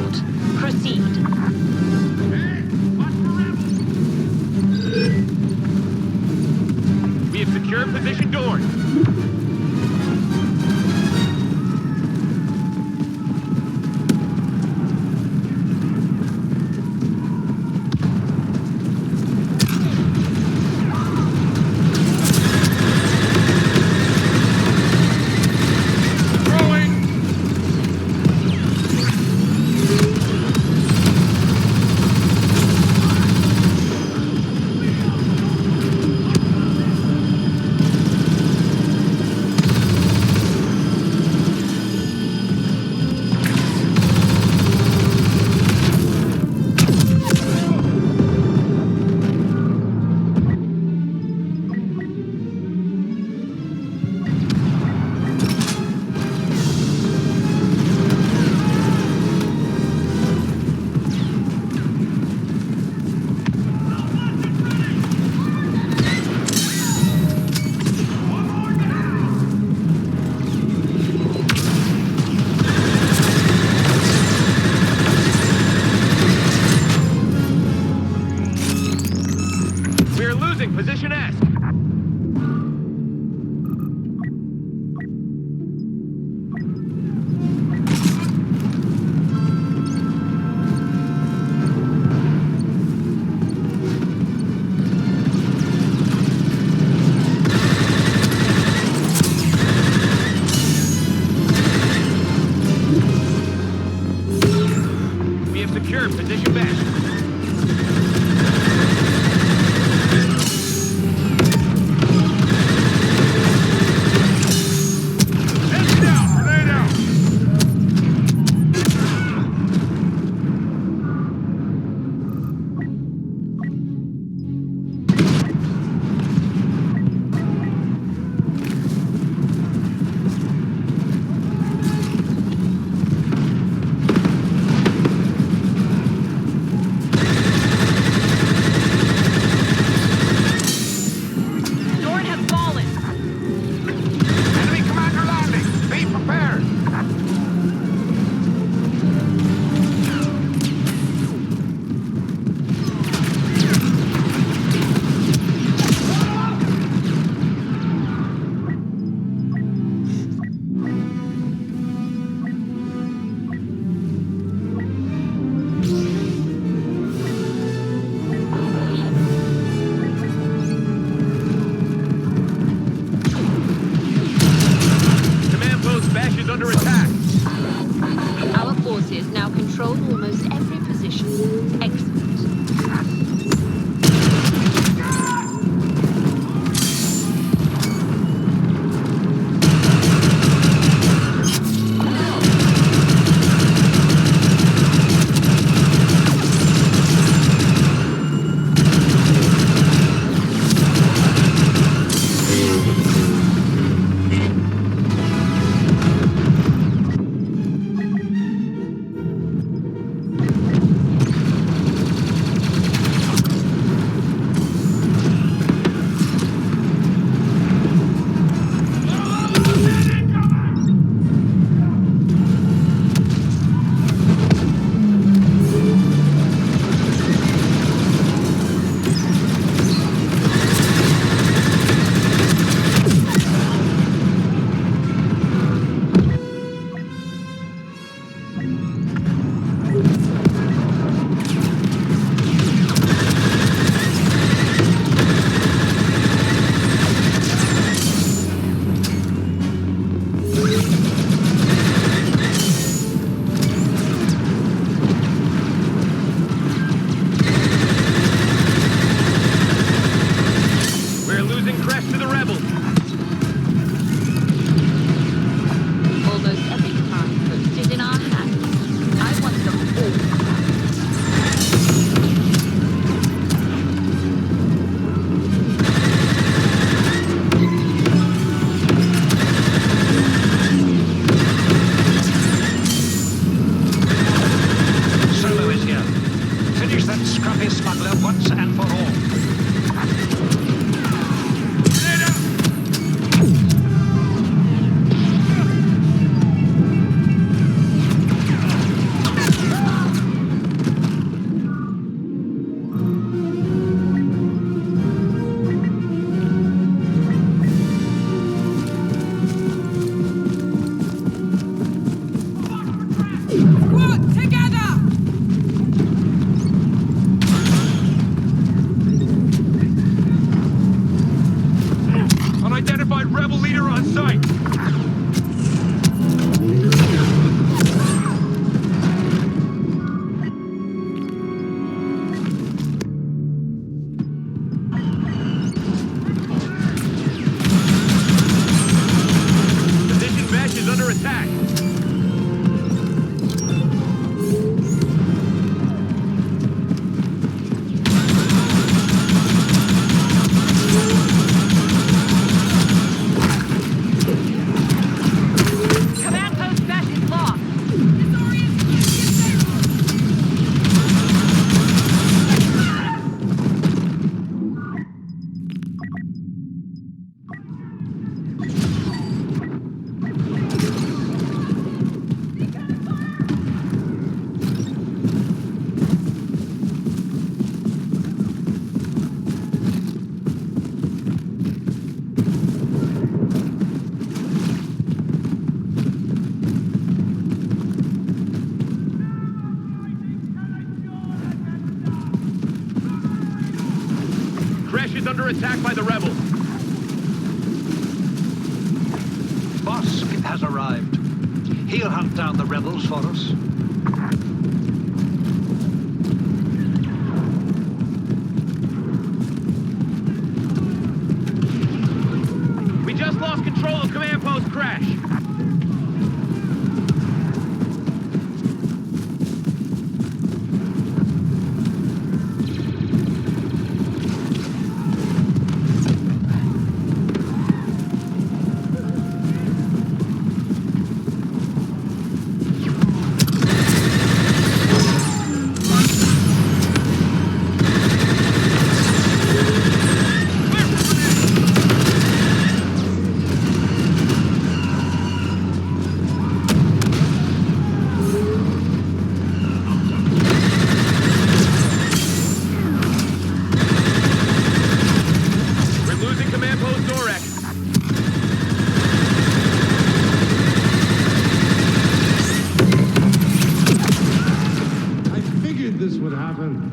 assault. Proceed. We have secured position doors. Unidentified rebel leader on site. Position Vesh is under attack. Command post Vesh is lost. Crash is under attack by the rebels. Bosk has arrived. He'll hunt down the rebels for us. We just lost control of command post Crash. We're losing command post Dorek. I figured this would happen.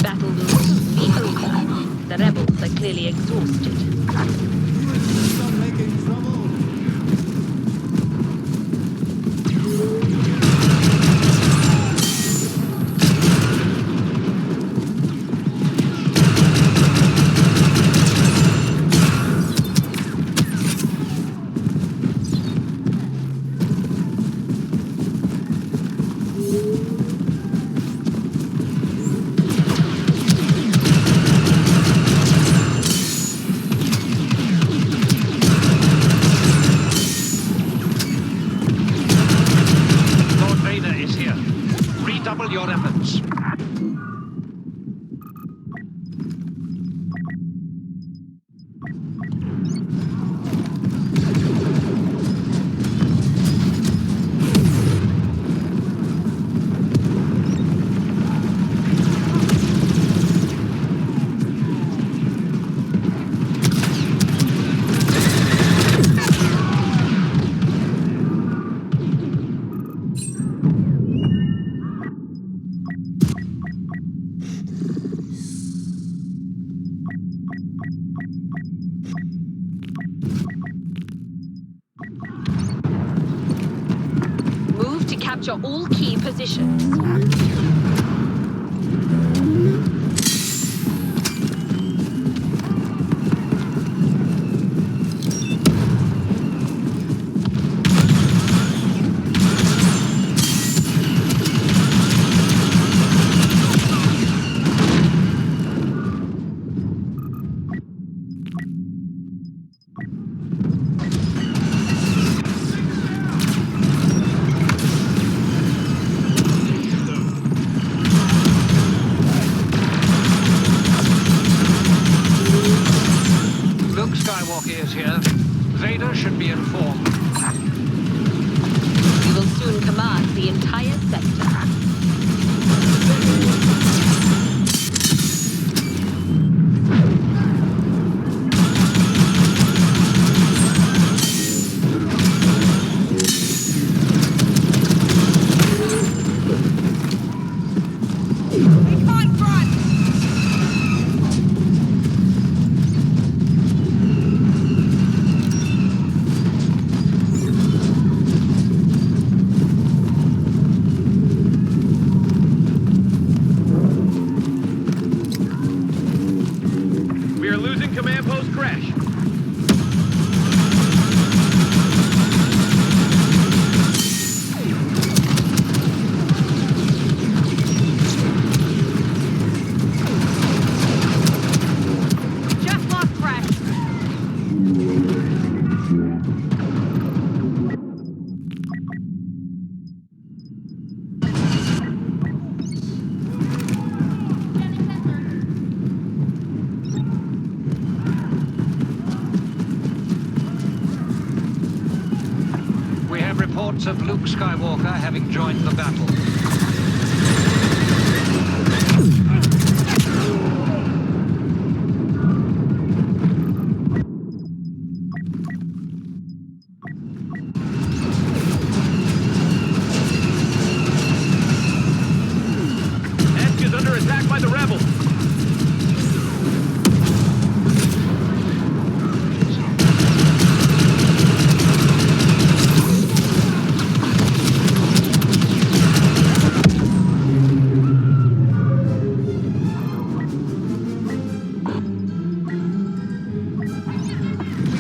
Battle will soon be over. The rebels are clearly exhausted. Stop making trouble. Lord Vader is here. Redouble your efforts. Move to capture all key positions. Luke Skywalker is here. Vader should be informed. We will soon command the entire sector. command post crash. Just lost crash. We have reports of Luke Skywalker having joined the battle. Esk is under attack by the rebels.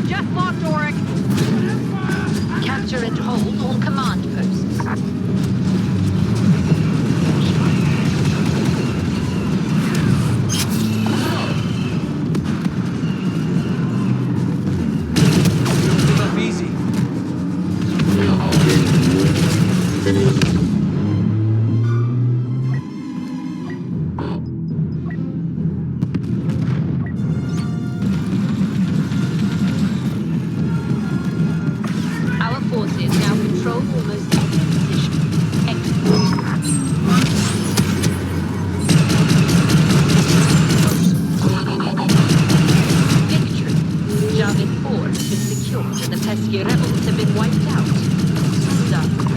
Just lost Auric. Capture and hold all command posts. Give up easy. Our forces now control almost every position. Excellent. Victory. Javin 4 has been secured and the pesky rebels have been wiped out. Done.